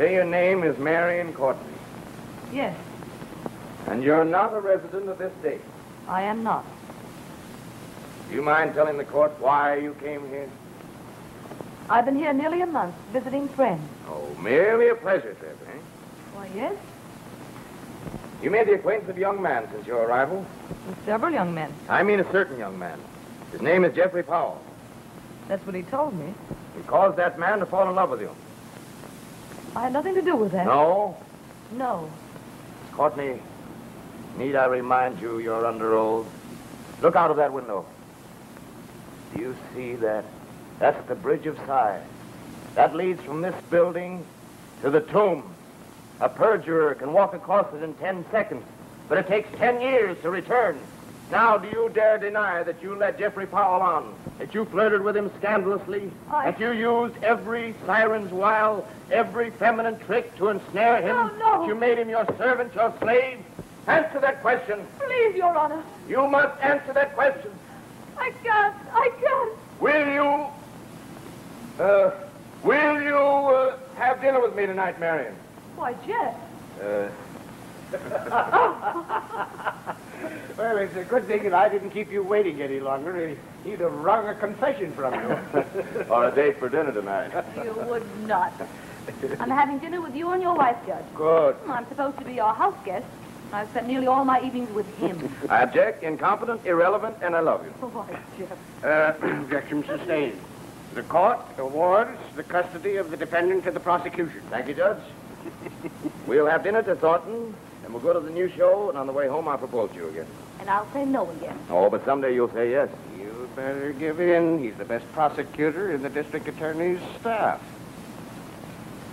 say your name is Marion Courtney. Yes, And you're not a resident of this state. I am not. Do you mind telling the court why you came here? I've been here nearly a month, visiting friends. Oh, merely a pleasure trip, eh? Why, yes, You made the acquaintance of a young man since your arrival. with several young men. I mean a certain young man. His name is Jeffrey Powell. That's what he told me. He caused that man to fall in love with you. I had nothing to do with that. No? No. Courtney, need I remind you you're under oath? Look out of that window. Do you see that? That's the Bridge of Sighs. That leads from this building to the tomb. A perjurer can walk across it in 10 seconds, but it takes 10 years to return. Now, do you dare deny that you led Jeffrey Powell on? That you flirted with him scandalously? That you used every siren's wile, every feminine trick to ensnare him? No. That you made him your servant, your slave? Answer that question. Please, Your Honor. You must answer that question. I can't. Will you have dinner with me tonight, Marion? Why, Jeff. Well, it's a good thing that I didn't keep you waiting any longer. He'd have wrung a confession from you. Or a date for dinner tonight. You would not. I'm having dinner with you and your wife, Judge. Good. I'm supposed to be your house guest. I've spent nearly all my evenings with him. I object, incompetent, irrelevant, and I love you. Why, Jeff? Objection sustained. The court awards the custody of the defendant to the prosecution. Thank you, Judge. We'll have dinner to Thornton, and we'll go to the new show, and on the way home I'll propose to you again. And I'll say no again. Oh, but someday you'll say yes. You better give in. He's the best prosecutor in the district attorney's staff.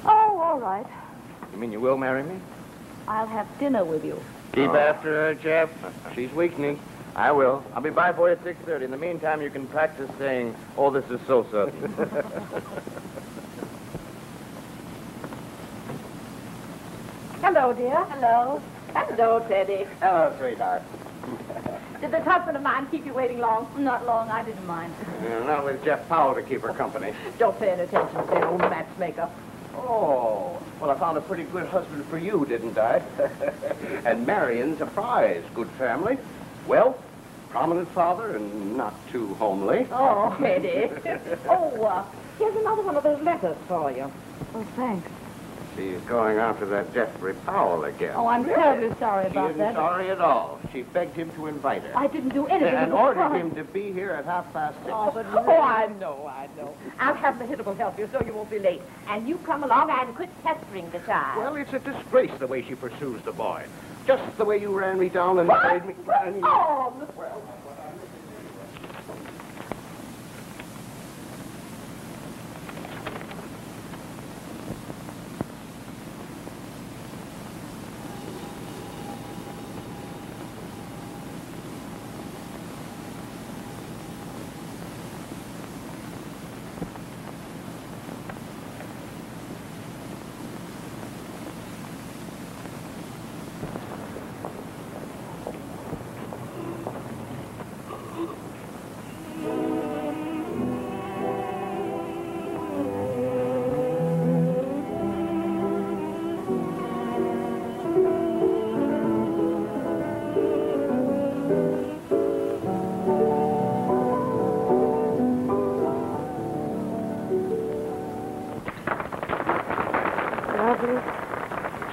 Oh, all right. You mean you will marry me? I'll have dinner with you. Keep after her, Jeff. She's weakening. I will. I'll be by for you at 6:30. In the meantime, you can practice saying, "Oh, this is so certain." Hello, dear. Hello. Hello, Teddy. Hello, sweetheart. Did this husband of mine keep you waiting long? Not long. I didn't mind. Not with Jeff Powell to keep her company. Don't pay any attention to that old matchmaker. Oh, well, I found a pretty good husband for you, didn't I? And Marion's a prize. Good family. Wealth, prominent father, and not too homely. Oh, Teddy. Here's another one of those letters for you. Oh, thanks. She's going after that Jeffrey Powell again. Oh, I'm terribly sorry She about isn't that. sorry at all. She begged him to invite her. I didn't do anything. And ordered him to be here at 6:30. Oh, I know. I'll have the Hannibal help you so you won't be late. And you come along and quit pestering the child. Well, it's a disgrace the way she pursues the boy. Just the way you ran me down and What? made me... Oh, Well,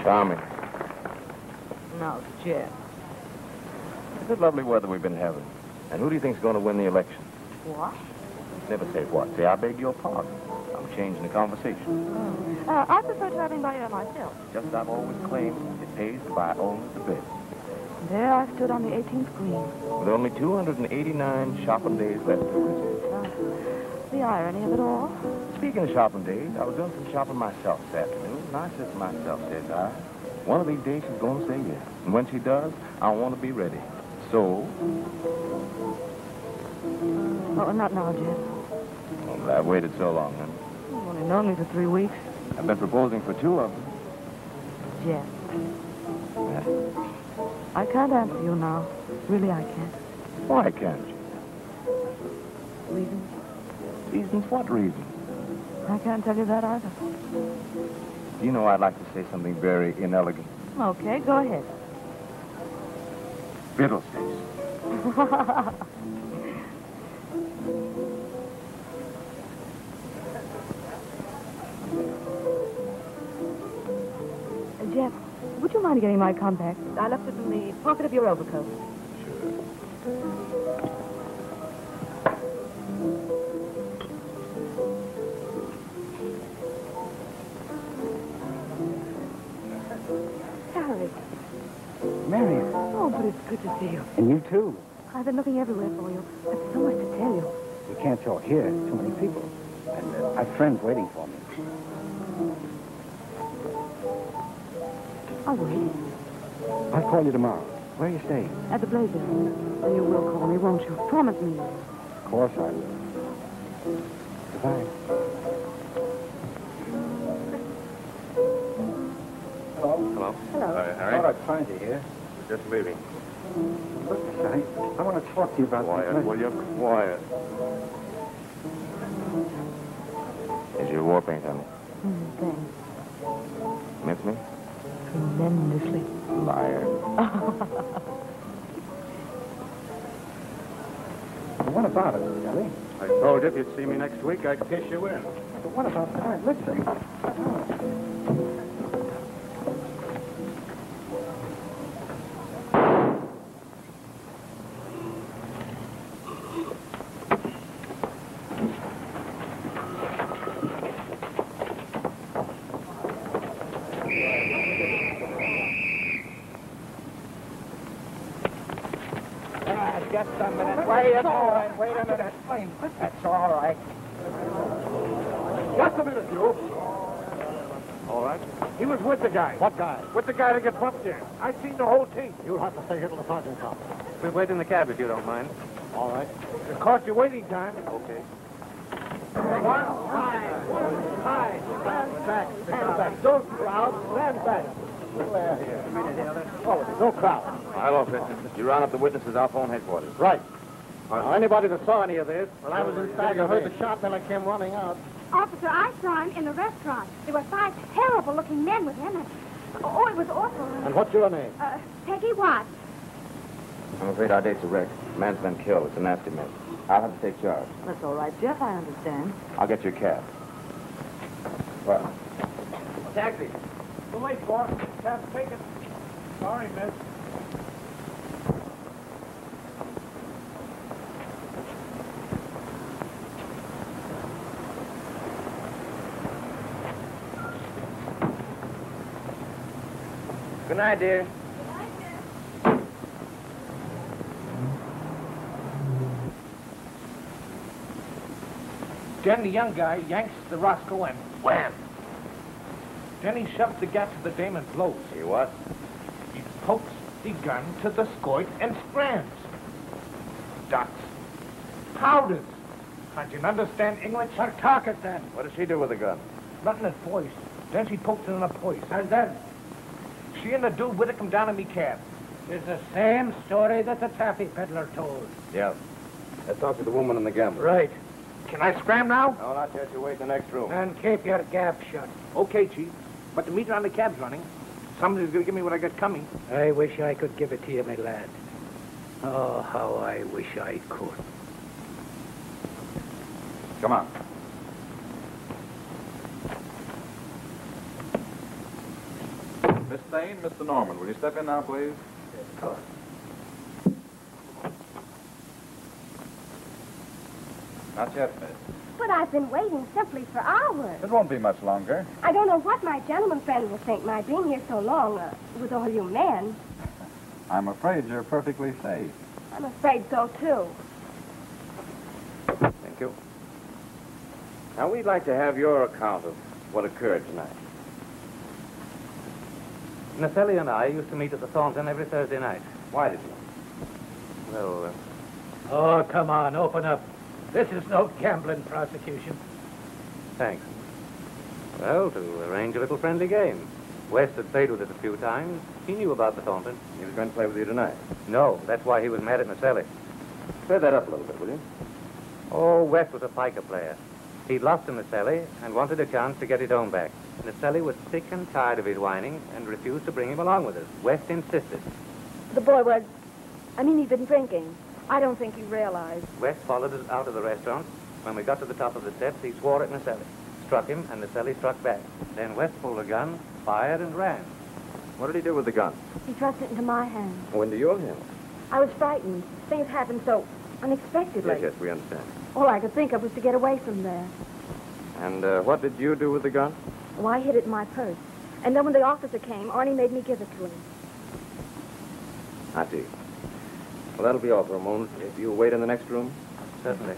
Charming. No, Jeff. It's a lovely weather we've been having. And who do you think's going to win the election? What? Never say what. Say, I beg your pardon. I'm changing the conversation. I prefer traveling by air myself. Just as I've always claimed, it pays to buy only the best. There I stood on the 18th green. With only 289 shopping days left to Christmas. The irony of it all. Speaking of shopping days, I was doing some shopping myself this afternoon, and I said to myself, says I, one of these days she's going to say yes. And when she does, I want to be ready. So... Oh, not now, Jeff. Well, I've waited so long, huh? You've only known me for 3 weeks. I've been proposing for 2 of them. Jeff, Yeah. I can't answer you now. Really, I can't. Why can't you? Reasons? Reasons? What reasons? I can't tell you that either. You know, I'd like to say something very inelegant. Okay, go ahead. Fiddlesticks. Jeff, would you mind getting my compact? I left it in the pocket of your overcoat. Harry. Marion. Oh, but it's good to see you. And you too. I've been looking everywhere for you. There's so much to tell you. We can't talk here. Too many people. And I've friends waiting for me. I'll wait. I'll call you tomorrow. Where are you staying? At the Blazer. And you will call me, won't you? Promise me. Of course I will. Goodbye. Hello. Hello. Hello. Harry. Thought I'd find you here. Just leaving. Look, Sally, I want to talk to you about... Quiet, will you? Quiet. Is your war paint on me? Thanks. Miss me? Tremendously. Liar. What about it, Sally? I told you if you'd see me next week, I'd kiss you in. But what about... All right, listen. Just a minute. Wait a minute. Wait a minute. That's all right. Just a minute, you. All right. He was with the guy. What guy? With the guy that got bumped here. I seen the whole team. You'll have to stay here till the sergeant comes. We'll wait in the cab if you don't mind. All right. It cost you waiting time. Okay. One, high. Stand back. Stand back. Don't crowd. Stand back. Oh, there's no crowd. Hello, Fitz. You round up the witnesses. I'll phone headquarters. Right. Anybody that saw any of this? Well, I was inside. I heard the shot, then I came running out. Officer, I saw him in the restaurant. There were 5 terrible-looking men with him. Oh, it was awful. And what's your name? Peggy Watts. I'm afraid our date's a wreck. The man's been killed. It's a nasty mess. I'll have to take charge. That's all right, Jeff. I understand. I'll get your cab. What? Taxi. Too late, boss. Cab's taken. Sorry, miss. Good night, dear. Then the young guy yanks the Roscoe and wham! Then he shoves the gas to the dame and blows. See what? He pokes the gun to the squirt and strands. Dots. Powders. Can't you understand English? Her talk it then. What does she do with the gun? Nothing at voice. Then she pokes it in a voice. And then? She and the dude with it come down in me cab. It's the same story that the taffy peddler told. Yeah. Let's talk to the woman and the gambler. Right. Can I scram now? No, not yet. You wait in the next room. And keep your gap shut. Okay, Chief. But the meter on the cab's running. Somebody's gonna give me what I got coming. I wish I could give it to you, my lad. Oh, how I wish I could. Come on. Miss Thane, Mr. Norman, will you step in now, please? Not yet, miss. But I've been waiting simply for hours. It won't be much longer. I don't know what my gentleman friend will think, my being here so long with all you men. I'm afraid you're perfectly safe. I'm afraid so, too. Thank you. Now, we'd like to have your account of what occurred tonight. Nathali and I used to meet at the Thornton every Thursday night. Why did you? Well, Oh, come on, open up. This is no gambling prosecution. thanks. Well, to arrange a little friendly game. West had played with us a few times. He knew about the Thornton. He was going to play with you tonight. No, that's why he was mad at Nathali. Clear that up a little bit, will you? Oh, West was a piker player. He'd lost to Nathali and wanted a chance to get his own back. Naselli was sick and tired of his whining and refused to bring him along with us. West insisted. The boy was... he'd been drinking. I don't think he realized. West followed us out of the restaurant. When we got to the top of the steps, he swore at Naselli. Struck him, and Naselli struck back. Then West pulled a gun, fired, and ran. What did he do with the gun? He thrust it into my hand. Into your hand? I was frightened. Things happened so unexpectedly. Yes, we understand. All I could think of was to get away from there. And what did you do with the gun? Oh, I hid it in my purse. And then when the officer came, Arnie made me give it to him. I see. Well, that'll be all for a moment. If you'll wait in the next room. Certainly.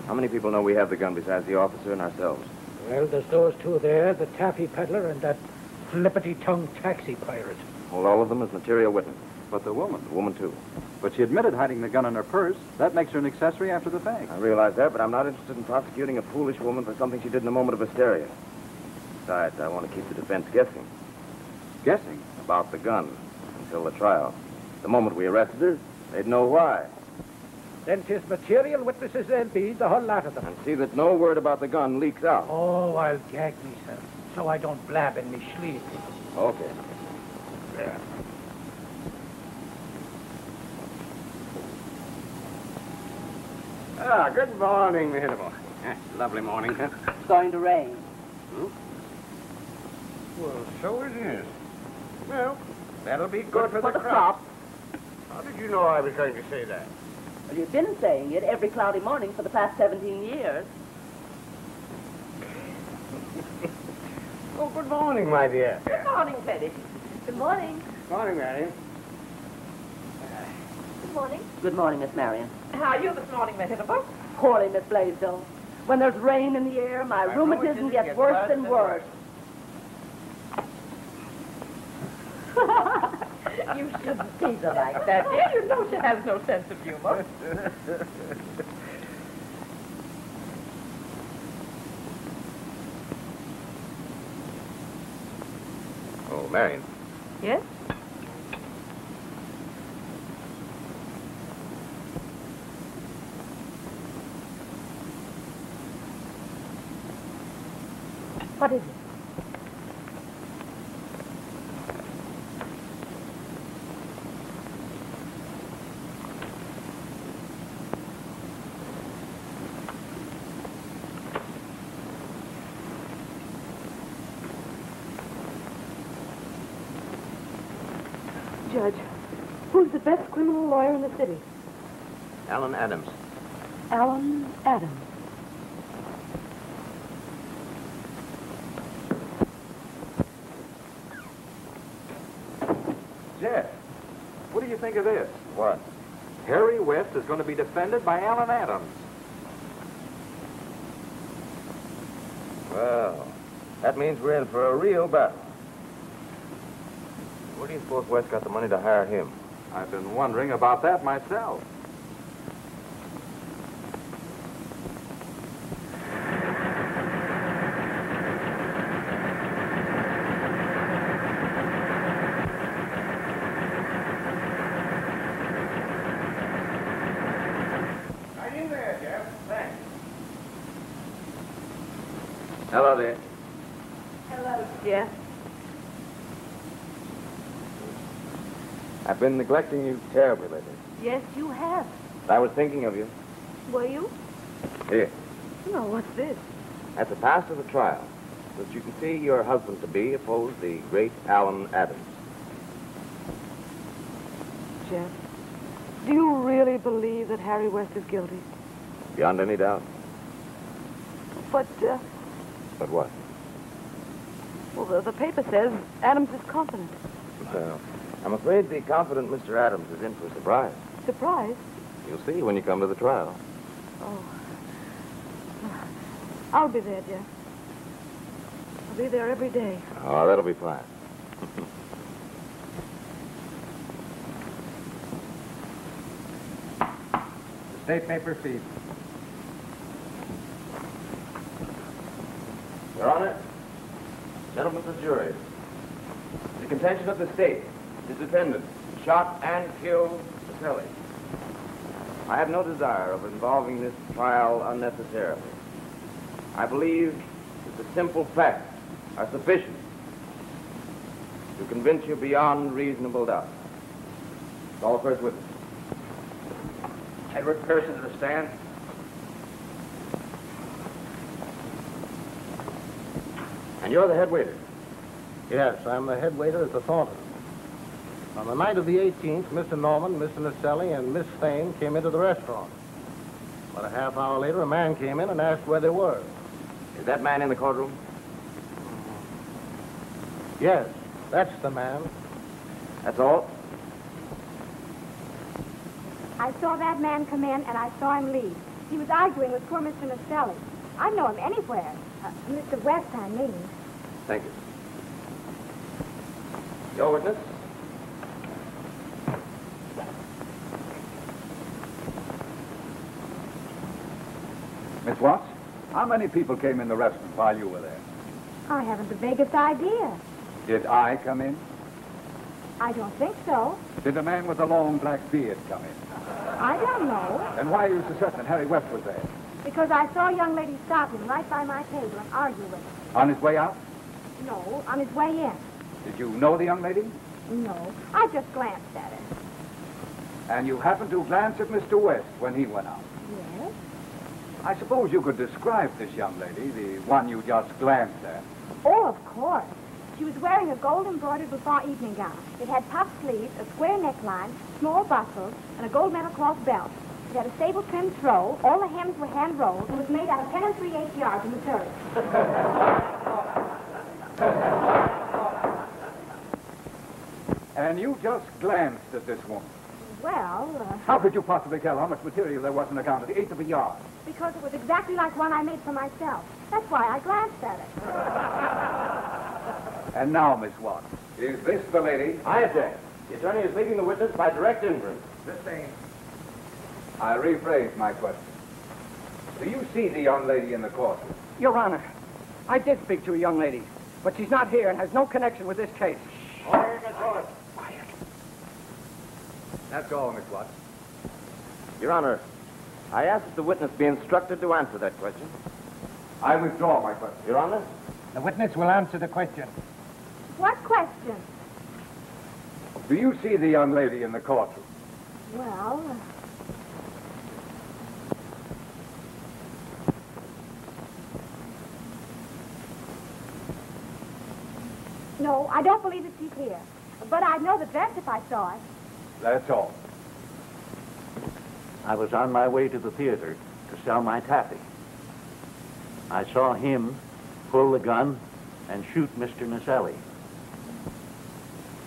How many people know we have the gun besides the officer and ourselves? Well, there's those two there, the taffy peddler and that flippity-tongued taxi pirate. Well, all of them as material witnesses. But the woman. The woman, too. But she admitted hiding the gun in her purse. That makes her an accessory after the fact. I realize that, but I'm not interested in prosecuting a foolish woman for something she did in a moment of hysteria. Besides, I want to keep the defense guessing. Guessing? About the gun until the trial. The moment we arrested her, they'd know why. Then 'tis material witnesses they'll be, the whole lot of them. And see that no word about the gun leaks out. Oh, I'll gag myself, so I don't blab in me sleep. Okay. There. Ah, good morning, Miss Hannibal. Lovely morning, huh? It's going to rain. Well, so it is. Well, that'll be good for the crop. How did you know I was going to say that? Well, you've been saying it every cloudy morning for the past 17 years. Oh, good morning, my dear. Good morning, Teddy. Good morning. Morning, Marion. Good morning. Good morning, Miss Marion. How are you this morning, Miss Hannibal? Poorly, Miss Blaisdell. When there's rain in the air, my rheumatism gets worse and worse. You shouldn't tease her like that, dear. You know she has no sense of humor. Oh, Marion. Yes? What is it? Judge, who's the best criminal lawyer in the city? Alan Adams. Alan Adams. Jeff, what do you think of this? What? Harry West is going to be defended by Alan Adams. Well, that means we're in for a real battle. Where do you suppose West got the money to hire him? I've been wondering about that myself. Right in there, Jeff. Thanks. Hello there. Hello, Jeff. I've been neglecting you terribly lately. Yes, you have. I was thinking of you. Were you? Here. No, what's this? At the pass of the trial, that you can see your husband-to-be oppose the great Alan Adams. Jeff, do you really believe that Harry West is guilty? Beyond any doubt. But, But what? well, the paper says Adams is confident. Well, I'm afraid the confident Mr. Adams is in for a surprise. Surprise? You'll see when you come to the trial. Oh. I'll be there, Jeff. I'll be there every day. Oh, that'll be fine. The state paper feed. Your Honor, gentlemen of the jury, the contention of the state, his defendant, shot and killed Naselli. I have no desire of involving this trial unnecessarily. I believe that the simple facts are sufficient to convince you beyond reasonable doubt. Call the first witness. Edward Pearson to the stand. And you're the head waiter. Yes, I'm the head waiter at the Thornton. On the night of the 18th, Mr. Norman, Mr. Naselli, and Miss Thane came into the restaurant. About a half hour later, a man came in and asked where they were. Is that man in the courtroom? Yes, that's the man. That's all? I saw that man come in, and I saw him leave. He was arguing with poor Mr. Naselli. I'd know him anywhere. Mr. West, I mean. Thank you. Your witness? Miss Watts, how many people came in the restaurant while you were there? I haven't the vaguest idea. Did I come in? I don't think so. Did a man with a long black beard come in? I don't know. Then why are you so certain that Harry West was there? Because I saw a young lady stop him right by my table and argue with him. On his way out? No, on his way in. Did you know the young lady? No, I just glanced at her. And you happened to glance at Mr. West when he went out? Yes? I suppose you could describe this young lady, the one you just glanced at. Oh, of course. She was wearing a gold-embroidered bouffant evening gown. It had puffed sleeves, a square neckline, small bustles, and a gold metal cloth belt. It had a sable-trimmed throw. All the hems were hand-rolled and was made out of 10 3/8 yards of material. And you just glanced at this woman. Well, How could you possibly tell how much material there was in the gown at the eighth of a yard? because it was exactly like one I made for myself. That's why I glanced at it. And now, Miss Watts, is this the lady? I object. The attorney is leading the witness by direct inference. Miss Thane. I rephrase my question. Do you see the young lady in the courtroom? Your Honor, I did speak to a young lady, but she's not here and has no connection with this case. Quiet. That's all, Miss Watts. Your Honor, I ask that the witness be instructed to answer that question. I withdraw my question. Your Honor? The witness will answer the question. What question? Do you see the young lady in the courtroom? Well, no, I don't believe that she's here. But I'd know the dress if I saw it. That's all. I was on my way to the theater to sell my taffy. I saw him pull the gun and shoot Mr. Naselli.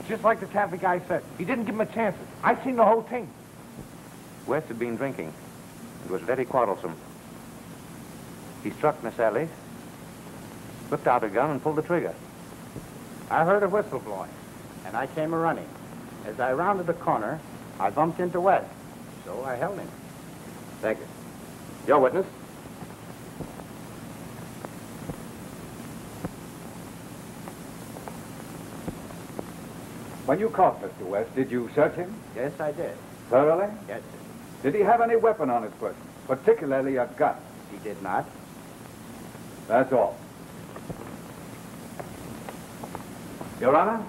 Just like the taffy guy said. He didn't give him a chance. I seen the whole thing. West had been drinking. It was very quarrelsome. He struck Naselli, whipped out a gun, and pulled the trigger. I heard a whistle blowing, and I came a-running. As I rounded the corner, I bumped into West, so I held him. Thank you. Your witness? When you caught Mr. West, did you search him? Yes, I did. Thoroughly? Yes, Did he have any weapon on his person, particularly a gun? he did not. That's all. Your Honor,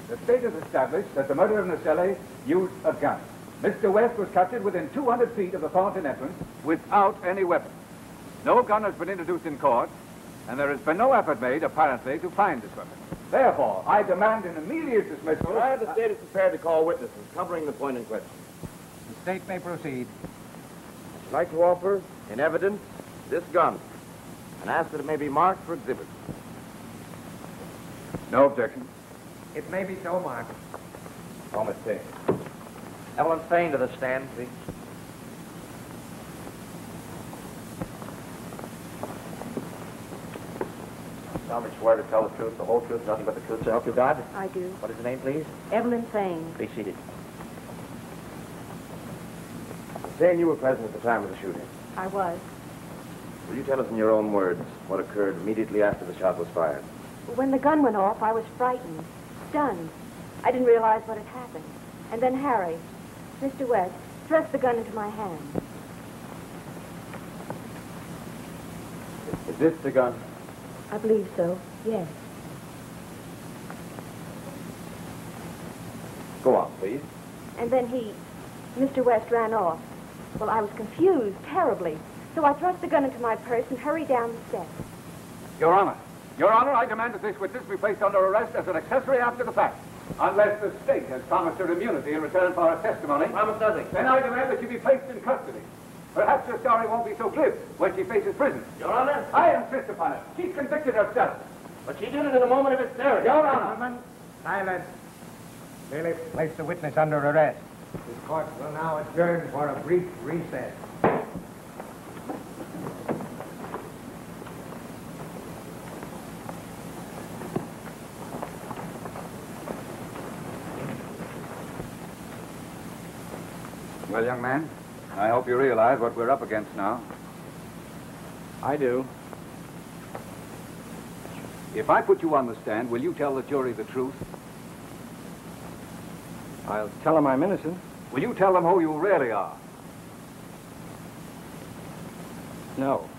the state has established that the murderer of Naselli used a gun. Mr. West was captured within 200 feet of the Thornton entrance without any weapon. No gun has been introduced in court, and there has been no effort made, apparently, to find this weapon. Therefore, I demand an immediate dismissal. The state is prepared to call witnesses covering the point in question. The state may proceed. I'd like to offer in evidence this gun and ask that it may be marked for exhibit. No objection. It may be so marked. No mistake. Evelyn Thane to the stand, please. Tell me, swear to tell the truth, the whole truth, nothing but the truth, so help you God? I do. What is the name, please? Evelyn Thane. Be seated. Saying you were present at the time of the shooting. I was. Will you tell us in your own words what occurred immediately after the shot was fired? When the gun went off, I was frightened, stunned. I didn't realize what had happened. And then Harry, Mr. West, thrust the gun into my hand. this the gun? I believe so, yes. Go on, please. And then Mr. West ran off. Well, I was confused terribly. So I thrust the gun into my purse and hurried down the steps. Your Honor. Your Honor, I demand that this witness be placed under arrest as an accessory after the fact. Unless the state has promised her immunity in return for her testimony. Promise nothing. Then I demand that she be placed in custody. Perhaps her story won't be so glib when she faces prison. Your Honor? I insist upon it. She's convicted herself. But she did it in a moment of hysteria. Your Honor. Gentlemen, silence. Bailiff, place the witness under arrest. This court will now adjourn for a brief recess. Well, young man, I hope you realize what we're up against now. I do. If I put you on the stand, will you tell the jury the truth? I'll tell them I'm innocent. Will you tell them who you really are? No.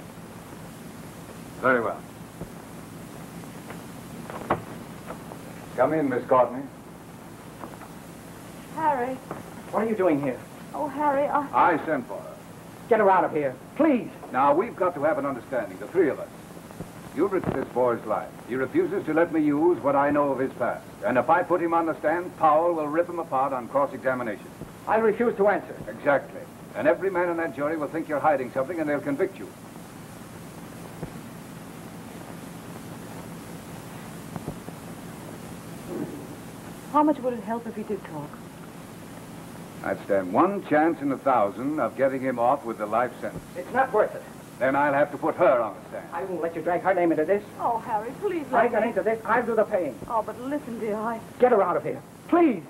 Very well. Come in, Miss Courtney. Harry. What are you doing here? Oh, Harry, I sent for her. Get her out of here. Please. Now, we've got to have an understanding, the three of us. You've written this boy's life. He refuses to let me use what I know of his past. And if I put him on the stand, Powell will rip him apart on cross-examination. I refuse to answer. Exactly. And every man in that jury will think you're hiding something, and they'll convict you. How much would it help if he did talk? I'd stand 1 chance in 1,000 of getting him off with the life sentence. It's not worth it. Then I'll have to put her on the stand. I won't let you drag her name into this. Oh, Harry, please I got into this. I'll do the paying. Oh, but listen, dear, Get her out of here. Please.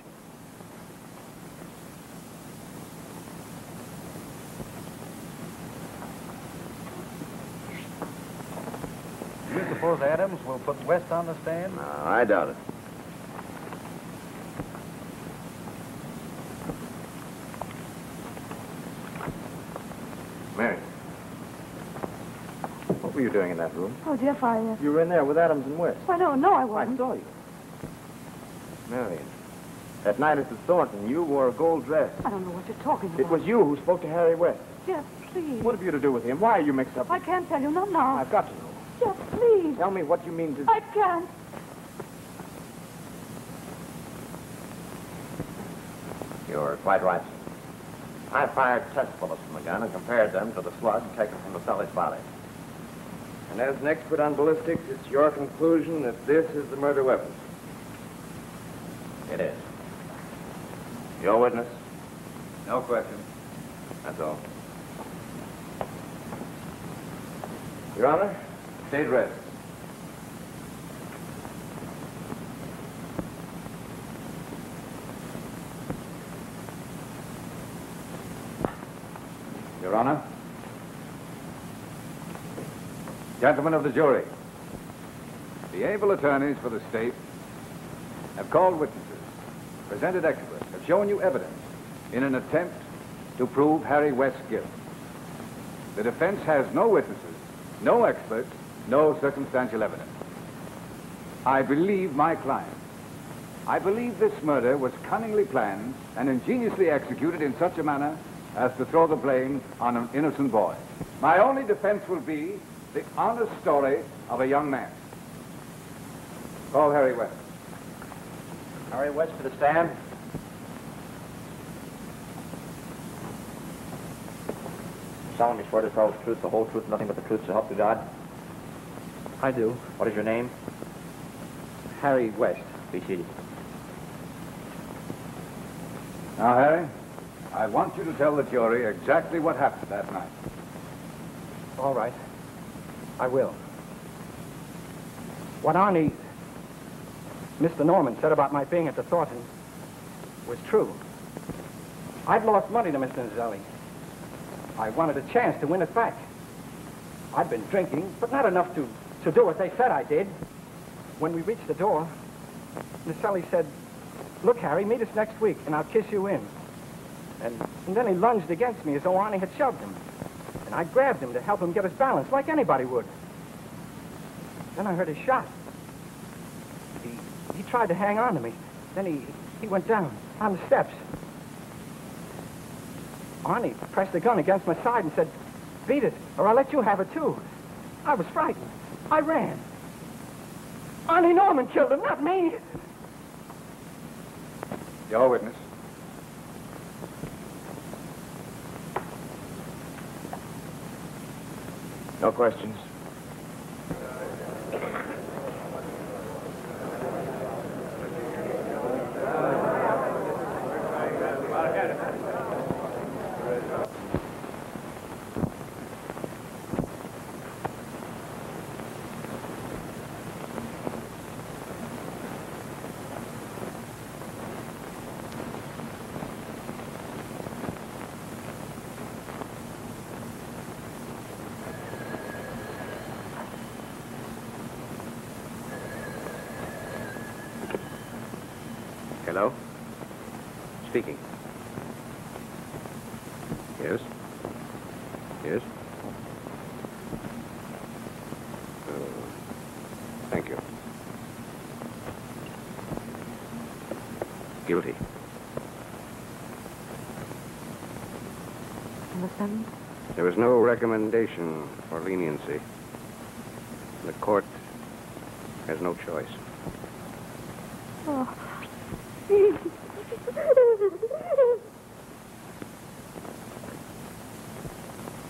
Do you suppose Adams will put West on the stand? No, I doubt it. Mary. What were you doing in that room? Oh, Jeff, You were in there with Adams and West. I don't know, I wasn't. I saw you. Marion, that night at the Thornton, you wore a gold dress. I don't know what you're talking about. It was you who spoke to Harry West. Jeff, please. What have you to do with him? Why are you mixed up? I can't tell you, not now. I've got to know. Jeff, please. Tell me what you mean to... I can't. You're quite right. I fired test bullets from the gun and compared them to the slug taken from the Sully's body. And as an expert on ballistics, it's your conclusion that this is the murder weapon. It is. Your witness? No question. That's all. Your Honor, State rest. Your Honor. Gentlemen of the jury, the able attorneys for the state have called witnesses, presented experts, have shown you evidence in an attempt to prove Harry West's guilt. The defense has no witnesses, no experts, no circumstantial evidence. I believe my client. I believe this murder was cunningly planned and ingeniously executed in such a manner as to throw the blame on an innocent boy. My only defense will be the honest story of a young man. Call Harry West. Harry West to the stand. Solemnly swear to tell the truth, the whole truth, nothing but the truth, so help you God? I do. What is your name? Harry West. Be seated. Now, Harry, I want you to tell the jury exactly what happened that night. All right. I will. What Arnie, Mr. Norman, said about my being at the Thornton was true. I'd lost money to Mr. Nazelli. I wanted a chance to win it back. I'd been drinking, but not enough to do what they said I did. When we reached the door, Nazelli said, "Look, Harry, meet us next week, and I'll kiss you in." And then he lunged against me as though Arnie had shoved him. And I grabbed him to help him get his balance, like anybody would. Then I heard a shot. He tried to hang on to me. Then he went down on the steps. Arnie pressed the gun against my side and said, "Beat it, or I'll let you have it, too." I was frightened. I ran. Arnie Norman killed him, not me. Your witness. No questions. Hello? Speaking. Yes? Yes? Thank you. Guilty. Understand? There was no recommendation for leniency. The court has no choice. Oh.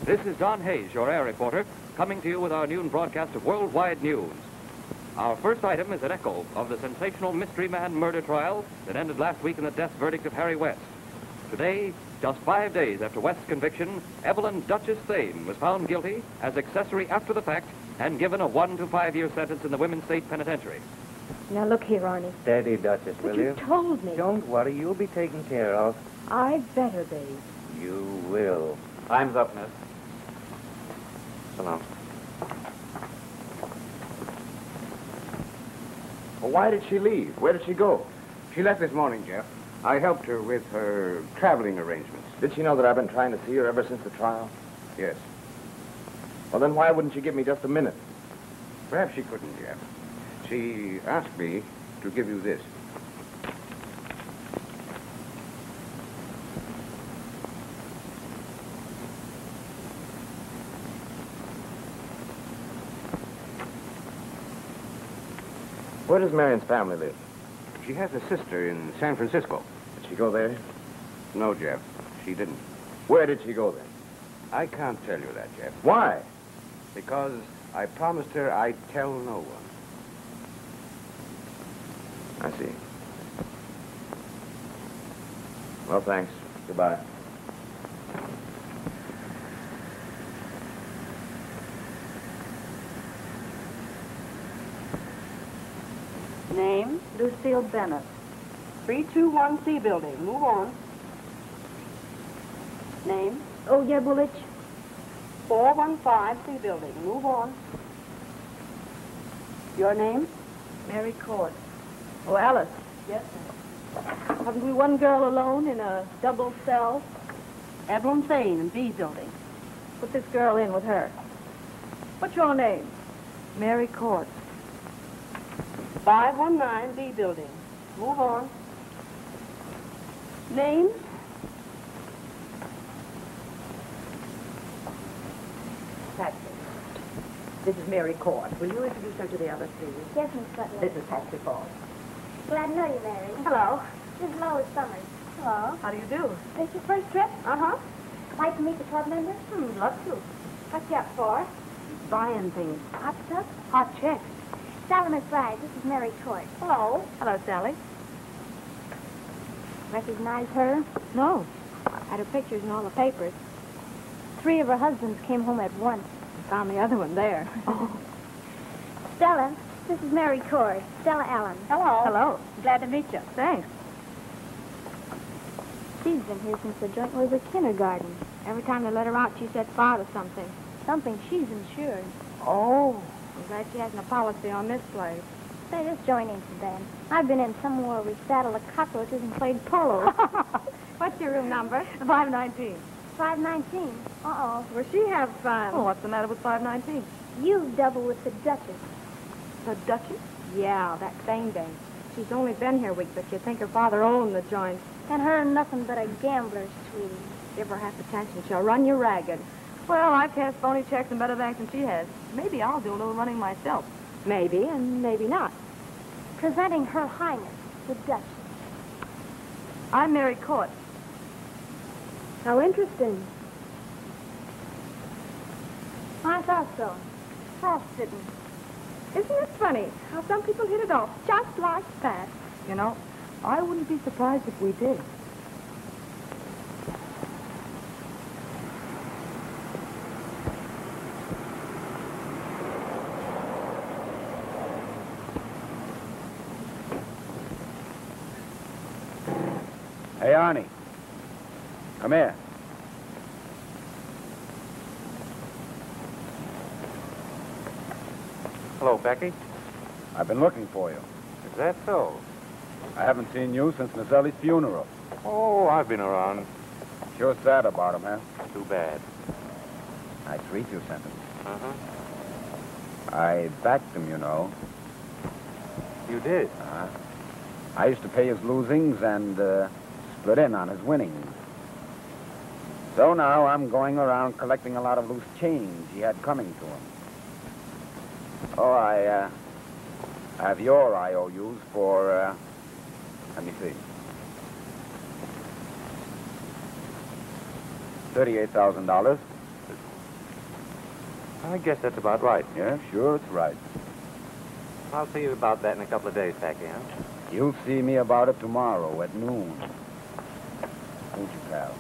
This is Don Hayes, your air reporter, coming to you with our noon broadcast of worldwide news. Our first item is an echo of the sensational mystery man murder trial that ended last week in the death verdict of Harry West. Today, just 5 days after West's conviction, Evelyn Duchess Thane was found guilty as accessory after the fact and given a 1 to 5 year sentence in the Women's State Penitentiary. Now, look here, Arnie. Steady, Duchess, will you? You told me. Don't worry, you'll be taken care of. I better be. You will. Time's up, miss. So long. Well, why did she leave? Where did she go? She left this morning, Jeff. I helped her with her traveling arrangements. Did she know that I've been trying to see her ever since the trial? Yes. Well, then why wouldn't she give me just a minute? Perhaps she couldn't, Jeff. She asked me to give you this. Where does Marion's family live? She has a sister in San Francisco. Did she go there? No, Jeff. She didn't. Where did she go then? I can't tell you that, Jeff. Why? Because I promised her I'd tell no one. I see. Well, thanks. Goodbye. Name? Lucille Bennett. 321C building. Move on. Name? Olga Bullich. 415C building. Move on. Your name? Mary Court. Oh, Alice. Yes, Haven't we one girl alone in a double cell? Evelyn Thane in B building. Put this girl in with her. What's your name? Mary Court. 519B building. Move on. Name? Patsy. This is Mary Court. Will you introduce her to the others, please? Yes, Miss Butler. This is Patsy Falls. Glad to know you, Mary. Hello. This is Lois Summers. Hello. How do you do? This your first trip? Uh-huh. Like to meet the club members? Love to. What's you up for? Buying things. Hot stuff? Hot checks. Sally McBride. This is Mary Court. Hello. Hello, Sally. Recognize her? No. Had her pictures in all the papers. 3 of her husbands came home at once. Found the other one there. Oh. Stella, this is Mary Court. Stella Allen. Hello. Hello. Glad to meet you. Thanks. She's been here since the joint was a kindergarten. Every time they let her out, she set fire to something. Something she's insured. Oh. I'm glad she hasn't a policy on this place. Say, this joint ain't so bad. I've been in somewhere where we saddled the cockroaches and played polo. What's your room number? 519. 519. Uh-oh. Well, she have fun. Oh, what's the matter with 519? You double with the Duchess. The Duchess? Yeah, that same day. She's only been here a week, but you'd think her father owned the joint. And her nothing but a gambler, sweetie. Give her half attention, she'll run you ragged. Well, I've cashed phony checks in better banks than she has. Maybe I'll do a little running myself. Maybe, and maybe not. Presenting Her Highness, the Duchess. I'm Mary Court. How interesting. I thought so. Frost-bitten. Isn't it funny how some people hit it off just like that? You know, I wouldn't be surprised if we did. Hey, Arnie. Come here. Hello, Becky. I've been looking for you. Is that so? I haven't seen you since Nazelli's funeral. Oh, I've been around. Sure sad about him, huh? Too bad. Nice reach you sentence. Uh-huh. I backed him, you know. You did? Uh-huh. I used to pay his losings and split in on his winnings. So now I'm going around collecting a lot of loose change he had coming to him. Oh, I have your IOUs for, let me see. $38,000. I guess that's about right. Yeah, sure, it's right. I'll see you about that in a couple of days, Becky, huh? You'll see me about it tomorrow at noon. Won't you, pal?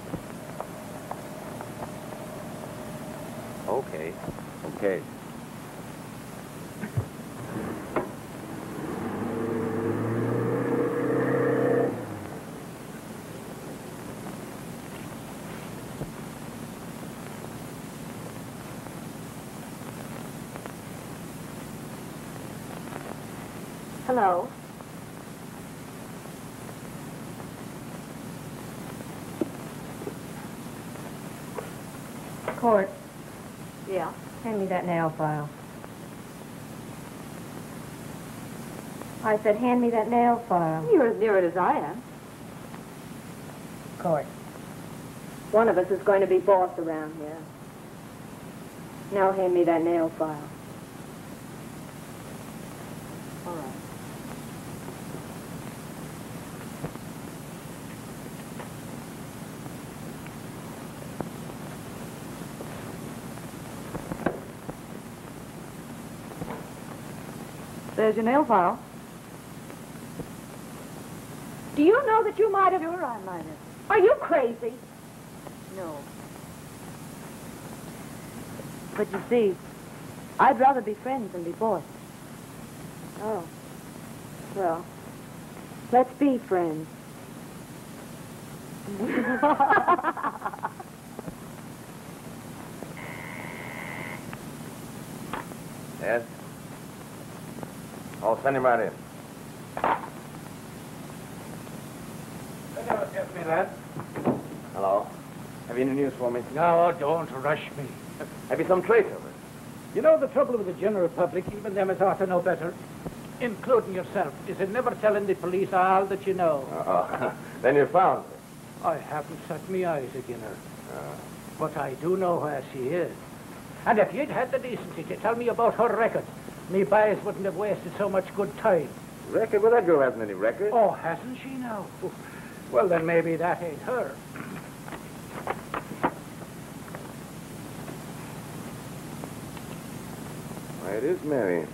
Okay. Okay. Hello. Court, Yeah. hand me that nail file. I said, hand me that nail file. You're as near it as I am. Court, one of us is going to be boss around here. Now hand me that nail file. All right. There's your nail file. Do you know that you might have... Sure, I might have. Are you crazy? No. But you see, I'd rather be friends than be boss. Oh. Well, let's be friends. Yes? I'll send him right in. Get me, lad. Hello. Have you any news for me? No, don't rush me. Have you some trace of it? You know the trouble with the general public, even them as ought to know better, including yourself, is in never telling the police all that you know. Then you found her. I haven't set me eyes again her. But I do know where she is. And if you'd had the decency to tell me about her record, me boys wouldn't have wasted so much good time. Record? Well, that girl hasn't any record. Oh, hasn't she now? Well, then maybe that ain't her. Why, it is Mary.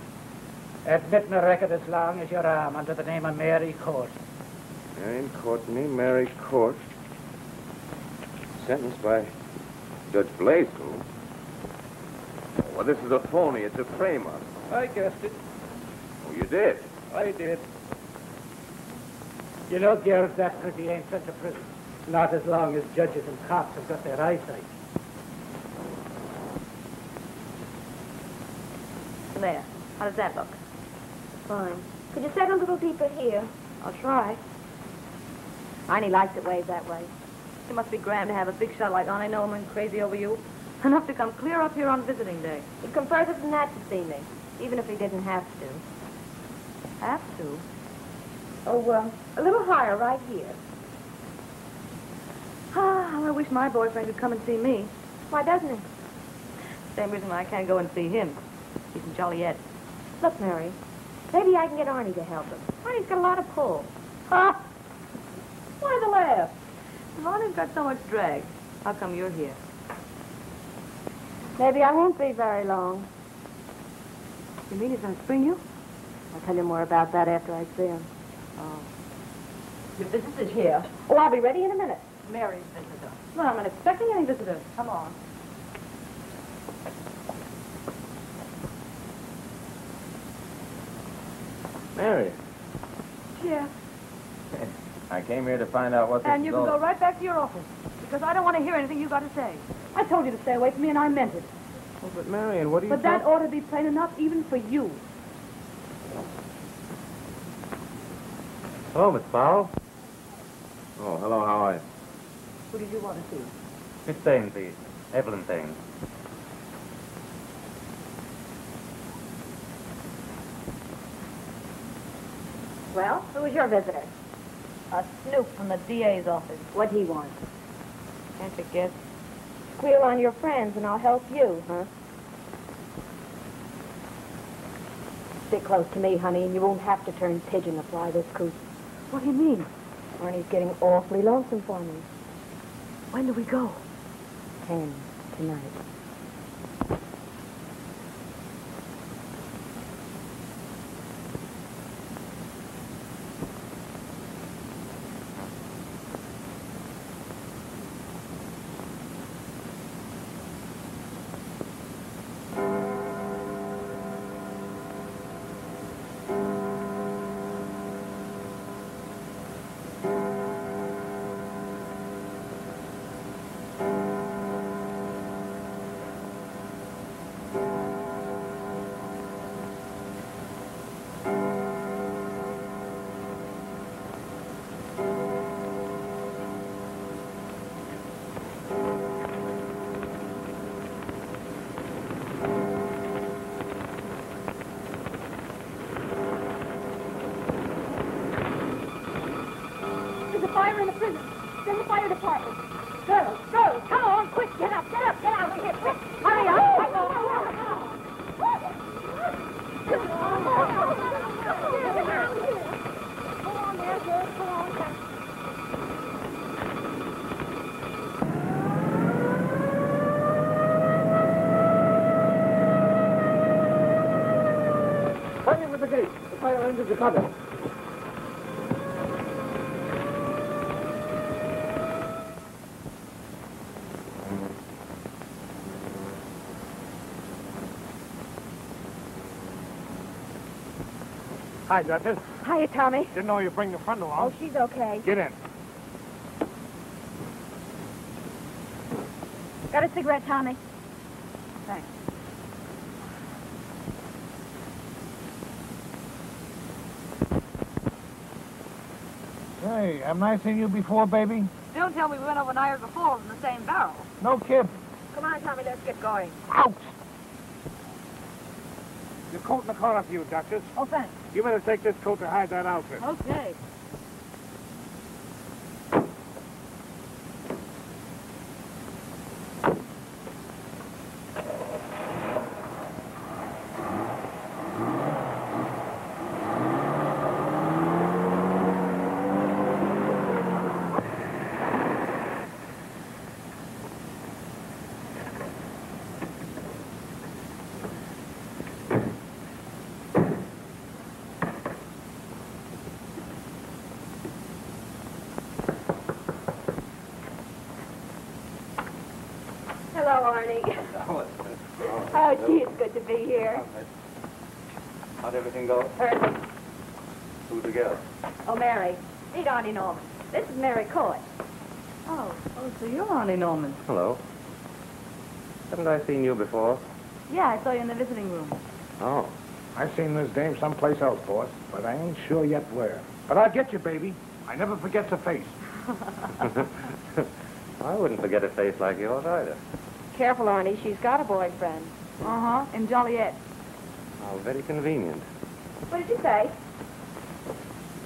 Admit me record as long as your arm under the name of Mary Court. Marion Courtney, Mary Court. Sentenced by Judge Blaisdell. Well, this is a phony. It's a frame-up. I guessed it. Oh, you did? I did. You know, girls that pretty ain't sent to prison. Not as long as judges and cops have got their eyesight. There. How does that look? Fine. Could you set a little deeper here? I'll try. Arnie likes it waved that way. It must be grand to have a big shot like Arnie Norman crazy over you. Enough to come clear up here on visiting day. He'd come further than that to see me, even if he didn't have to. have to. Oh, a little higher right here. Ah, I wish my boyfriend could come and see me. Why doesn't he? Same reason I can't go and see him. He's in Joliet. Look, Mary, maybe I can get Arnie to help him. Arnie's got a lot of pull. Ha! Why the laugh? Ronnie's got so much drag. How come you're here? Maybe I won't be very long. You mean he's going to spring you? I'll tell you more about that after I see him. Oh. Your visitor's here. Oh, I'll be ready in a minute. Mary's visitor. Well, I'm not expecting any visitors. Come on. Mary, Yeah. I came here to find out what this And you is can all... go right back to your office. Because I don't want to hear anything you got to say. I told you to stay away from me, and I meant it. Oh, but Marion, what are you... But that ought to be plain enough even for you. Hello, Miss Powell. Oh, hello, how are you? Who did you want to see? Miss Thane, please. Evelyn Thane. Well, who was your visitor? A snoop from the DA's office. What'd he want? Can't you guess? Squeal on your friends, and I'll help you, huh? Stick close to me, honey, and you won't have to turn pigeon to fly this coop. What do you mean? Arnie's getting awfully lonesome for me. When do we go? 10 tonight. There's a fire in the prison. It's in the fire department. Girls, come on, quick, get up, get out of here, quick. Hurry up. Come on there, girls, come on. Hurry with the gate. The fire engines are coming. Hi, Duchess. Hiya, Tommy. Didn't know you'd bring the friend Oh, along. she's okay. Get in. Got a cigarette, Tommy? Thanks. Hey, haven't I seen you before, baby? Don't tell me we went over Niagara Falls in the same barrel. No kid. Come on, Tommy, let's get going. Out! Your coat in the corner for you, Duchess. Oh, thanks. You better take this coat to hide that outfit. Okay. Hello, Arnie. Oh, gee, it's good to be here. How'd everything go? Perfect. Who's the girl? Oh, Mary. Meet Arnie Norman. This is Mary Coy. Oh, so you're Arnie Norman. Hello. Haven't I seen you before? Yeah, I saw you in the visiting room. Oh. I've seen this dame someplace else, boss, but I ain't sure yet where. But I'll get you, baby. I never forget a face. I wouldn't forget a face like yours either. Careful, Arnie. She's got a boyfriend. Uh-huh, in Joliet. How very convenient. What did you say?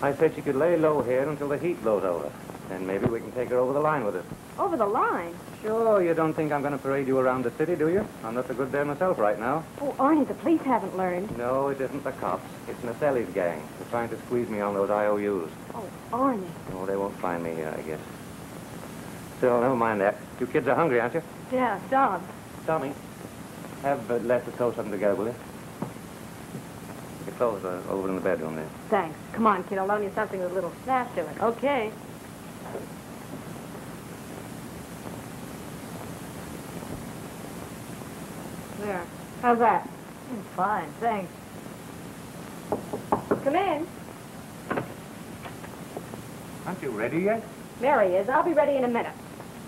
I said she could lay low here until the heat blows over. Then maybe we can take her over the line with us. Over the line? Sure, you don't think I'm going to parade you around the city, do you? I'm not so good there myself right now. Oh, Arnie, the police haven't learned. No, it isn't the cops. It's Naselli's gang. They're trying to squeeze me on those IOUs. Oh, Arnie. Oh, they won't find me here, I guess. Still, never mind that. You kids are hungry, aren't you? Yeah, starved. Tommy, have Les to sew something together, will you? Your clothes are over in the bedroom there. Thanks. Come on, kid. I'll loan you something with a little snash to it. Okay. There. How's that? Fine, thanks. Come in. Aren't you ready yet? Mary is. I'll be ready in a minute.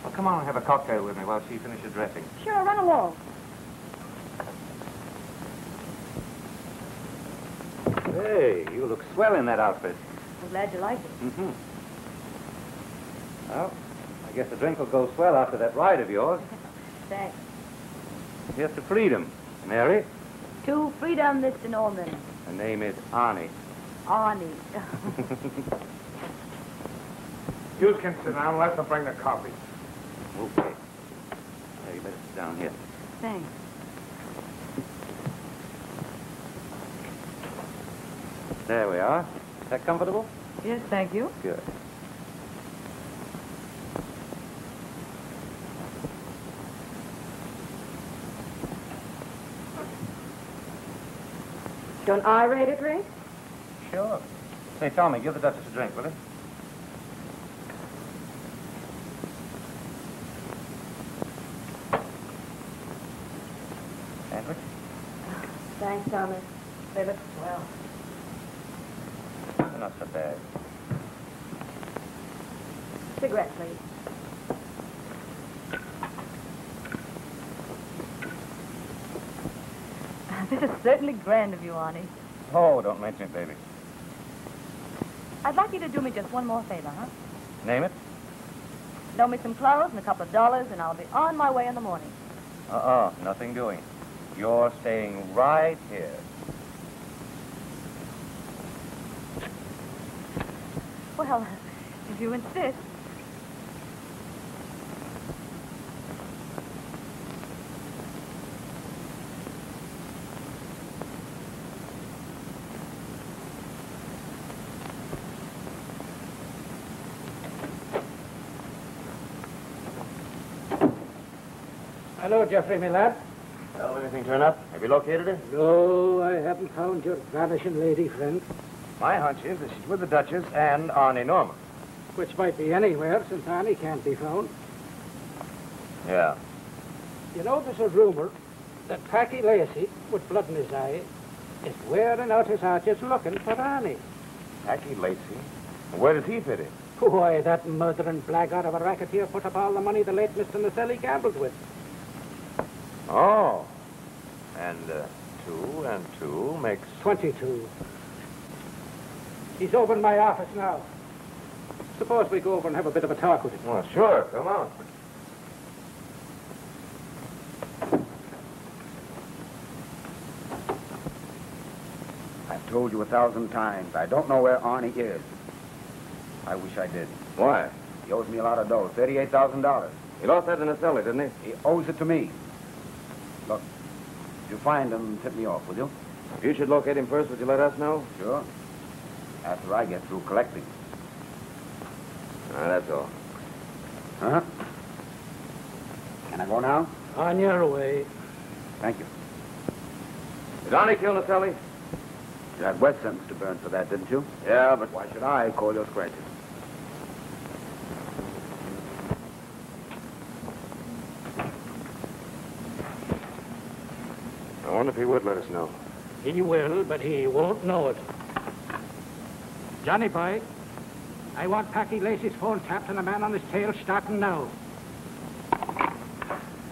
Well, come on and have a cocktail with me while she finishes dressing. Sure, run along. Hey, you look swell in that outfit. I'm glad you like it. Mm-hmm. Well, I guess the drink will go swell after that ride of yours. Thanks. Here's to freedom, Mary. To freedom, Mr. Norman. Her name is Arnie. Arnie. You can sit down. Let them bring the coffee. Okay. There, you better sit down here. Thanks. There we are. Is that comfortable? Yes, thank you. Good. Don't I rate a drink? Sure. Say, Tommy, give the Duchess a drink, will you? Sandwich? Thanks, Thomas. They look swell. They're not so bad. Cigarette, please. This is certainly grand of you, Arnie. Oh, don't mention it, baby. I'd like you to do me just one more favor, huh? Name it? Loan me some clothes and a couple of dollars, and I'll be on my way in the morning. Nothing doing. You're staying right here. Well, if you insist. Hello, Geoffrey, my lad. Well, anything turn up? Have you located her? No, I haven't found your vanishing lady friend. My hunch is that she's with the Duchess and Arnie Norman. Which might be anywhere, since Annie can't be found. Yeah. You know, there's a rumor that Packy Lacey, with blood in his eye, is wearing out his arches looking for Annie. Packy Lacey? Where does he fit in? Why, that murdering blackguard of a racketeer put up all the money the late Mr. Naselli gambled with. Oh. And 2 and 2 makes... 22. He's over in my office now. Suppose we go over and have a bit of a talk with him. Well, sure. Come on. I've told you 1,000 times. I don't know where Arnie is. I wish I did. Why? He owes me a lot of dough, $38,000. He lost that in the cellar, didn't he? He owes it to me. Look, if you find him, tip me off, will you? If you should locate him first, would you let us know? Sure. After I get through collecting. That's all. Huh? Can I go now? On your way. Thank you. Did Arnie kill Naselli? You had wet sentence to burn for that, didn't you? Yeah, but... Why should I call your scratches? I wonder if he would let us know. He will, but he won't know it. Johnny boy, I want Packy Lacey's phone tapped and a man on his tail starting now.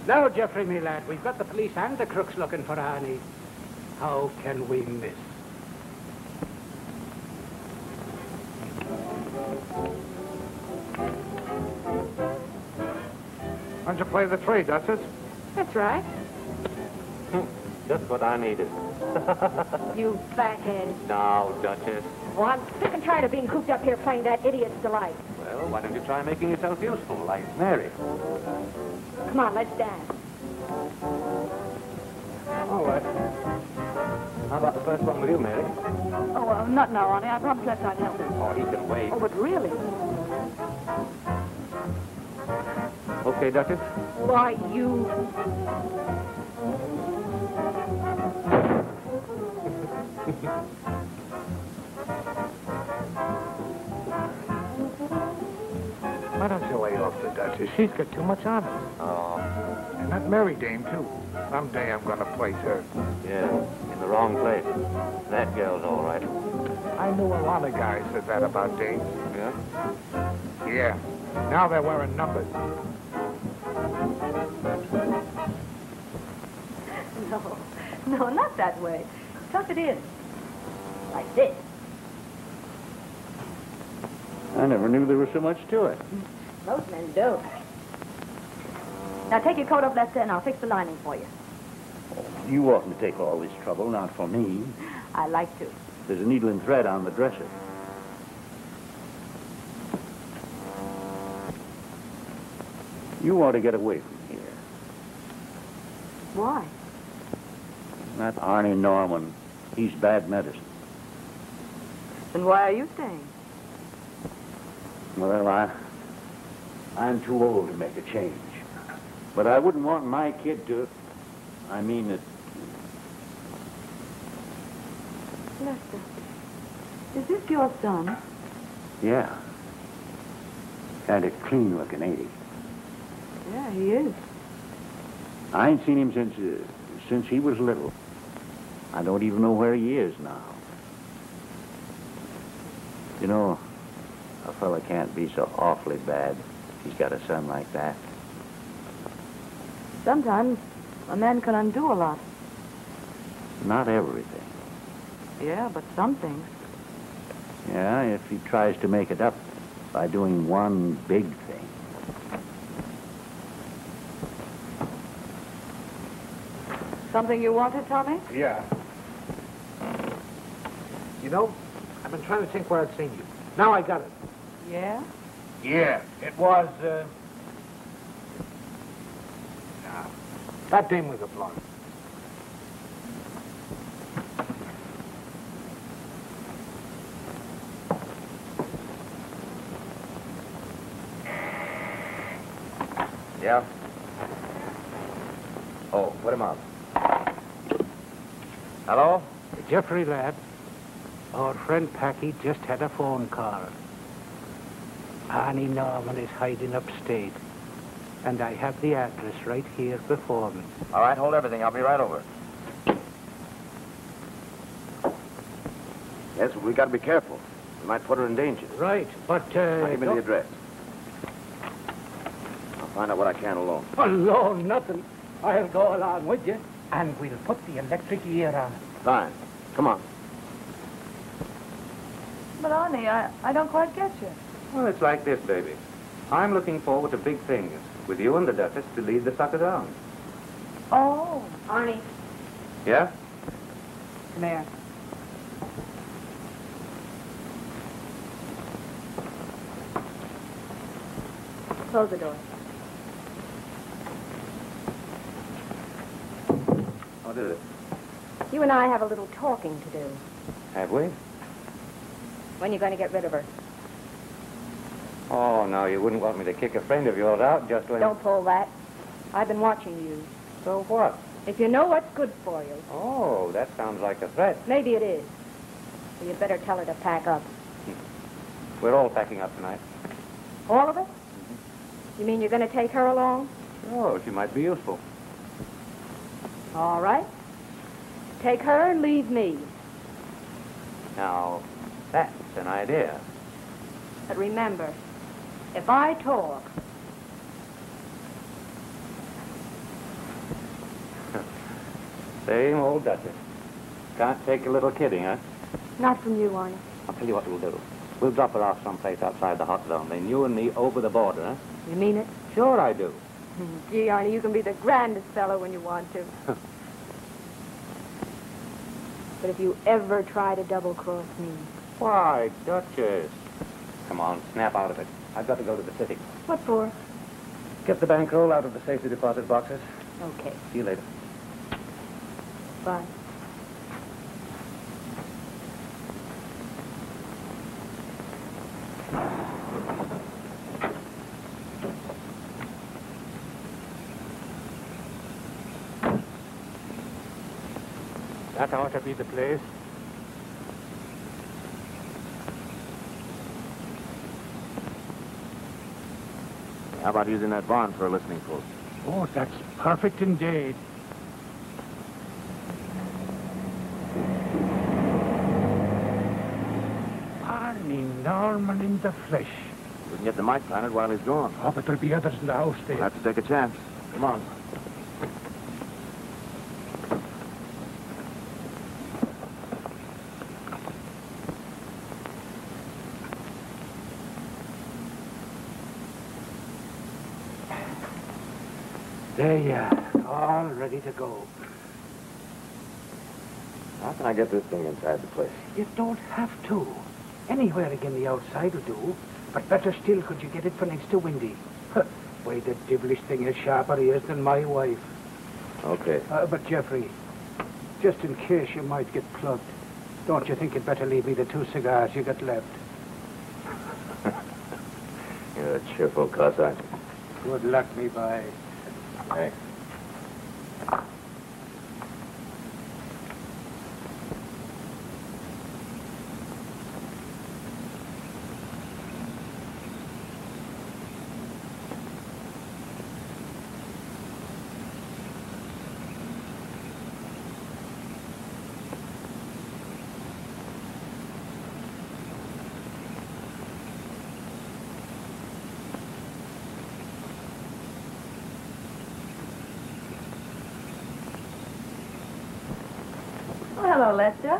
Now, Geoffrey, me lad, we've got the police and the crooks looking for Annie. How can we miss? Why don't you play the trade, Duchess? That's right. Just what I needed. You fathead. Now, Duchess. Oh, I'm sick and tired of being cooped up here playing that idiot's delight. Well, why don't you try making yourself useful, like Mary? Come on, let's dance. All right. How about the first one with you, Mary? Oh, not now, Arnie. I promised Lester I'd help him. Oh, he can wait. Oh, but really? Okay, Duchess? Why, you... Why don't you lay off the Duchess? She's got too much on her. Oh, And that Mary dame, too. Someday I'm going to place her. yeah, in the wrong place. That girl's all right. I knew a lot of guys said that about dames. Yeah? Yeah. Now they're wearing numbers. No, not that way. Tuck it in. Like this. I never knew there was so much to it. Most men do. Now take your coat off, Lester, and I'll fix the lining for you. You oughtn't to take all this trouble, not for me. I like to. There's a needle and thread on the dresser. You ought to get away from here. Why? That Arnie Norman, he's bad medicine. Then why are you staying? Well, I'm too old to make a change. But I wouldn't want my kid to... I mean it... Lester, is this your son? Yeah. Kind of clean looking, ain't he? Yeah, he is. I ain't seen him since he was little. I don't even know where he is now. You know, a fella can't be so awfully bad if he's got a son like that. Sometimes a man can undo a lot. Not everything. Yeah, but some things. Yeah, if he tries to make it up by doing one big thing. Something you wanted, Tommy? Yeah. You know, I've been trying to think where I'd seen you. Now I got it. Yeah? Yeah, it was, that dame was a blonde. Yeah? Oh, put him up. Hello? Jeffrey, lad, our friend Packy just had a phone call. Arnie Norman is hiding upstate, and I have the address right here before me. All right, hold everything. I'll be right over. Yes, but we got to be careful. We might put her in danger. Right, but, Give me the address. I'll find out what I can alone. alone, nothing. I'll go along with you, and we'll put the electric ear on. Fine. Come on. But, Arnie, I don't quite get you. Well, it's like this, baby. I'm looking forward to big things, with you and the Duchess to lead the suckers on. Oh. Arnie, Yeah? Come here. Close the door. What is it? you and I have a little talking to do. Have we? When are you going to get rid of her? Oh, no, you wouldn't want me to kick a friend of yours out just when... Don't pull that. I've been watching you. So what? If you know what's good for you. Oh, that sounds like a threat. Maybe it is. So you'd better tell her to pack up. We're all packing up tonight. All of it? You mean you're going to take her along? Oh, she might be useful. All right. Take her and leave me. Now, that's an idea. But remember, if I talk... Same old Duchess. Can't take a little kidding, huh? Not from you, Arnie. I'll tell you what we'll do. We'll drop her off someplace outside the hot zone. Then you and me over the border, huh? You mean it? Sure I do. Gee, Arnie, you can be the grandest fellow when you want to. But if you ever try to double-cross me... Why, Duchess. Come on, snap out of it. I've got to go to the city. What for? Get the bankroll out of the safety deposit boxes. Okay. See you later. Bye. That ought to be the place. How about using that barn for a listening post? Oh, that's perfect indeed. Arnie Norman in the flesh. We can get the mic planted while he's gone. Oh, but there'll be others in the house there. We'll have to take a chance. Come on. There you are, all ready to go. How can I get this thing inside the place? You don't have to. Anywhere again the outside will do. But better still, could you get it for next to Windy? Why, the devilish thing has sharper ears than my wife. Okay. But Jeffrey, just in case you might get plugged, don't you think you'd better leave me the 2 cigars you got left? You're a cheerful cuss, aren't you? Good luck, me boy. Thanks. Oh, hello, Lester.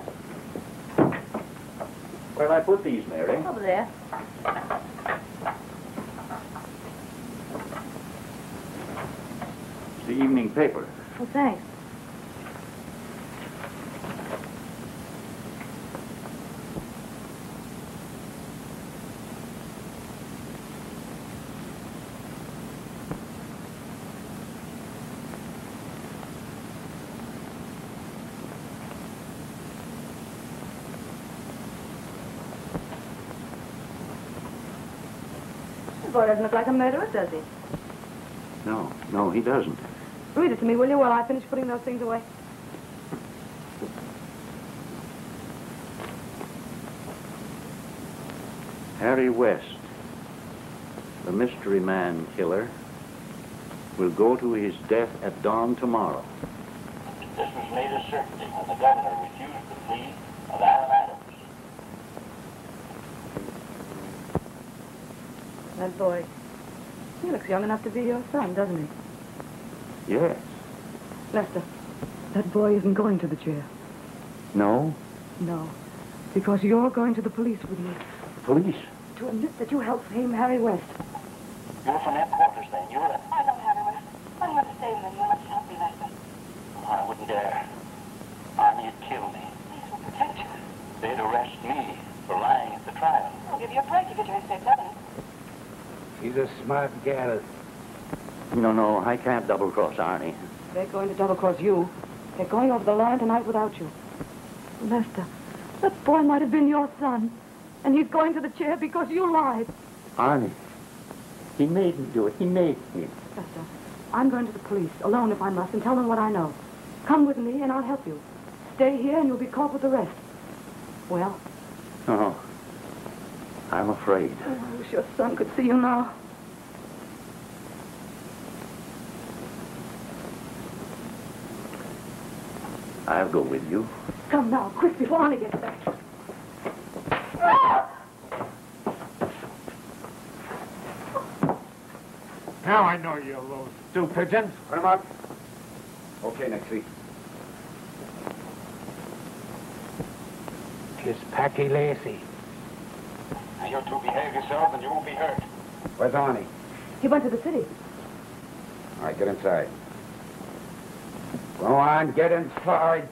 Where'd I put these, Mary? Over there. It's the evening paper. Oh, thanks. The boy doesn't look like a murderer, does he? No, he doesn't. Read it to me, will you, while I finish putting those things away? Harry West, the mystery man killer, will go to his death at dawn tomorrow. This was made a certainty when the governor refused the plea of Alan Adams. That boy, he looks young enough to be your son, doesn't he? Yes. Lester, that boy isn't going to the chair. No? No, because you're going to the police with me. Police? To admit that you helped frame Harry West. You're from headquarters then. You're a... I know Harry West. I'm going to stay with him. You must help me, Lester. I wouldn't dare. Arnie would kill me. Police will protect you. They'd arrest me for lying at the trial. I'll give you a price if you turn straight governor. She's a smart gal. No, I can't double-cross Arnie. They're going to double-cross you. They're going over the line tonight without you. Lester, that boy might have been your son. And he's going to the chair because you lied. Arnie, he made me do it. He made me. Lester, I'm going to the police, alone if I must, and tell them what I know. Come with me and I'll help you. Stay here and you'll be caught with the rest. Well? No, I'm afraid. Oh, I wish your son could see you now. I'll go with you. Come now, quick, before Arnie gets back. Now I know you, those two pigeons. Put him up. Okay, Nixie. Tis Packy Lacey. Now you two behave yourselves and you won't be hurt. Where's Arnie? He went to the city. All right, get inside. Go on, get inside.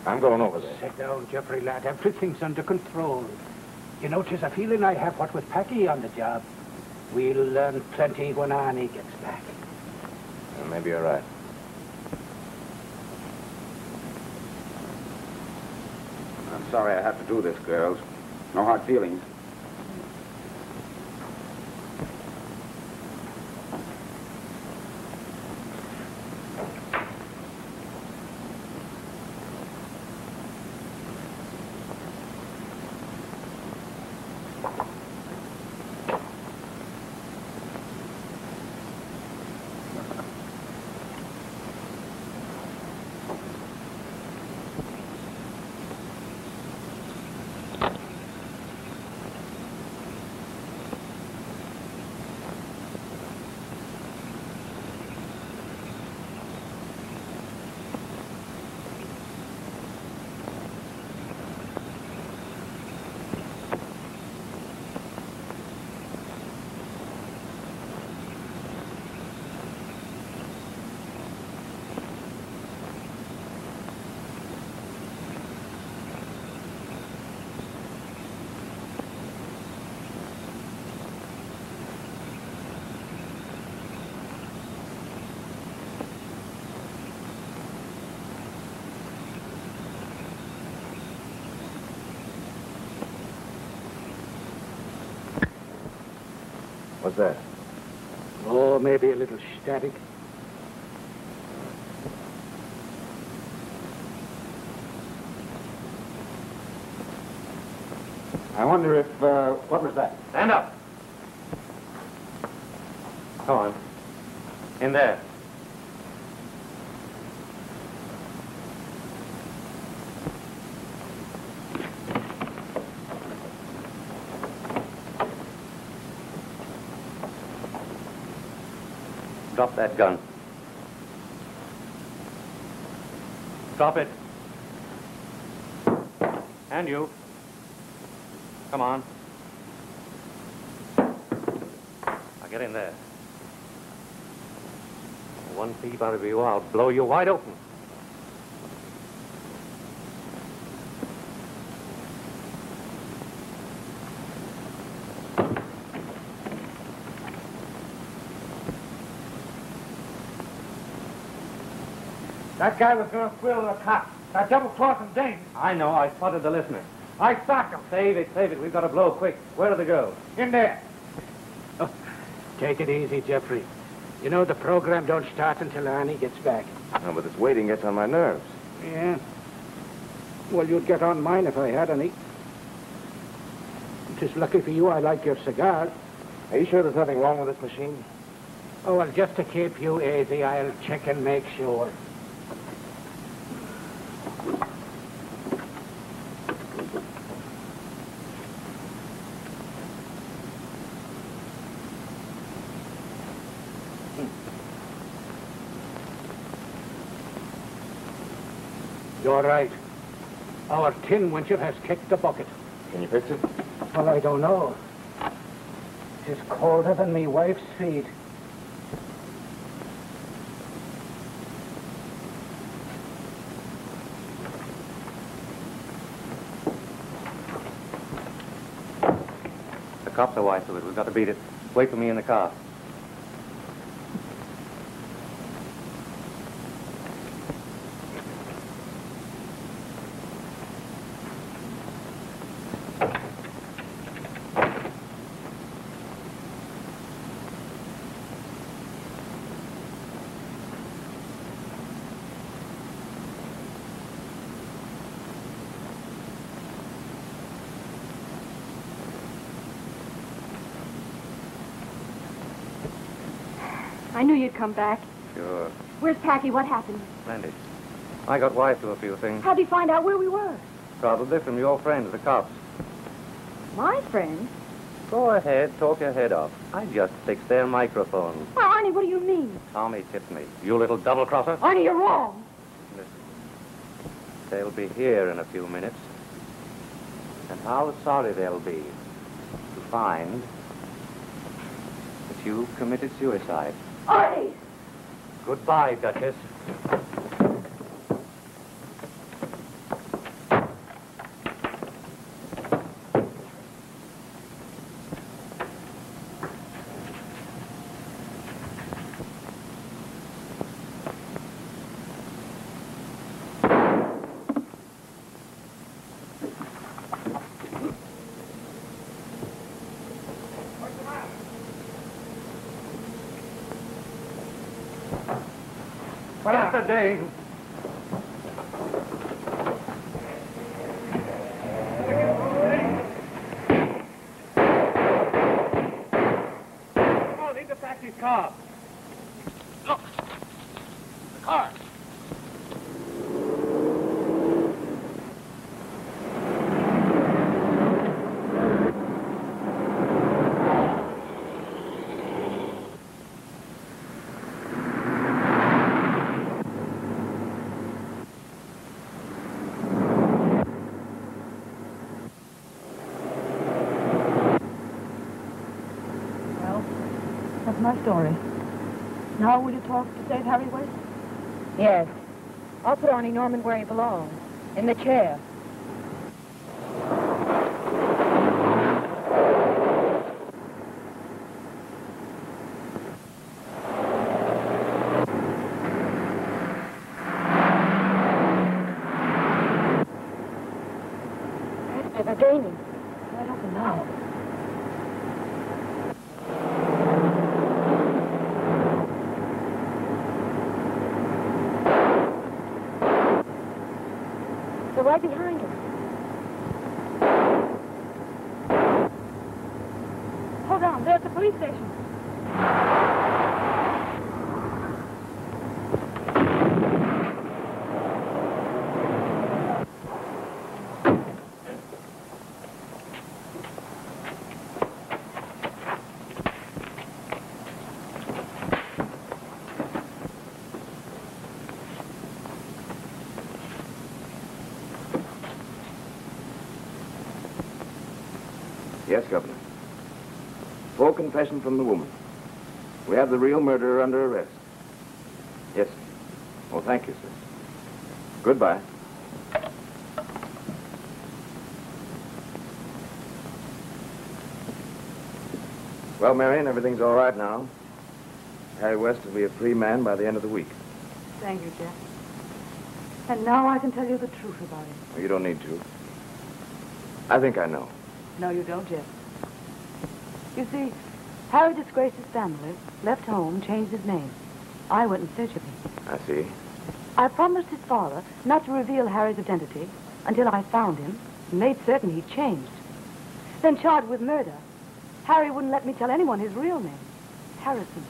I'm going over there. Sit down, Jeffrey, lad. Everything's under control. You know, 'tis a feeling I have, what with Packy on the job. We'll learn plenty when Arnie gets back. Well, maybe you're right. I'm sorry I have to do this, girls. No hard feelings. What's that? Oh, maybe a little static. I wonder if, what was that? Stand up. Come on. In there. Drop that gun. Drop it. And you. Come on. Now get in there. One peep out of you, I'll blow you wide open. That guy was going to squeal to the cops. That double-crossing Dane. I know. I spotted the listener. I socked him. Save it. We've got to blow quick. Where are the girls? In there. Oh, take it easy, Jeffrey. You know, the program don't start until Arnie gets back. No, but this waiting gets on my nerves. Yeah. Well, you'd get on mine if I had any. It is lucky for you I like your cigar. Are you sure there's nothing wrong with this machine? Oh, well, just to keep you easy, I'll check and make sure. You're right. Our tin wincher has kicked the bucket. Can you fix it? Well, I don't know. It's colder than me wife's feet. The cops are wise to it. We've got to beat it. Wait for me in the car. I knew you'd come back. Sure. Where's Packy? What happened? Randy. I got wise to a few things. How'd he find out where we were? Probably from your friends, the cops. My friend? Go ahead, talk your head off. I just fixed their microphone. Why, Arnie, what do you mean? Tommy tipped me. You little double-crosser. Arnie, you're wrong. Listen. They'll be here in a few minutes. And how sorry they'll be to find that you committed suicide. Arnie! Goodbye, Duchess. What the dang? Oh, leave the taxi's car. Look, the car. That's my story. Now will you talk to save Harry West? Yes. I'll put Arnie Norman where he belongs. In the chair. They're gaining. I don't know. They're right behind us. Hold on, they're at the police station. Yes, Governor. Full confession from the woman. We have the real murderer under arrest. Yes. Oh, thank you, sir. Goodbye. Well, Marion, everything's all right now. Harry West will be a free man by the end of the week. Thank you, Jeff. And now I can tell you the truth about it. Well, you don't need to. I think I know. No, you don't, Jeff. You see, Harry disgraced his family, left home, changed his name. I went in search of him. I see. I promised his father not to reveal Harry's identity until I found him and made certain he'd changed. Then charged with murder. Harry wouldn't let me tell anyone his real name. Harrison.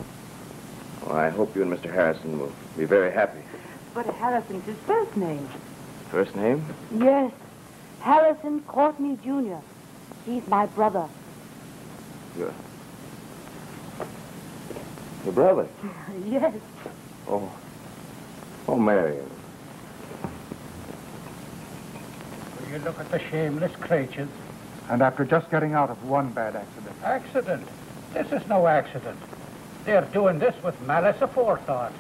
Well, I hope you and Mr. Harrison will be very happy. But Harrison's his first name. First name? Yes. Harrison Courtney, Jr. He's my brother. Your brother? Yes. Oh, Marion. Will you look at the shameless creatures? And after just getting out of one bad accident. Accident? This is no accident. They're doing this with malice aforethought.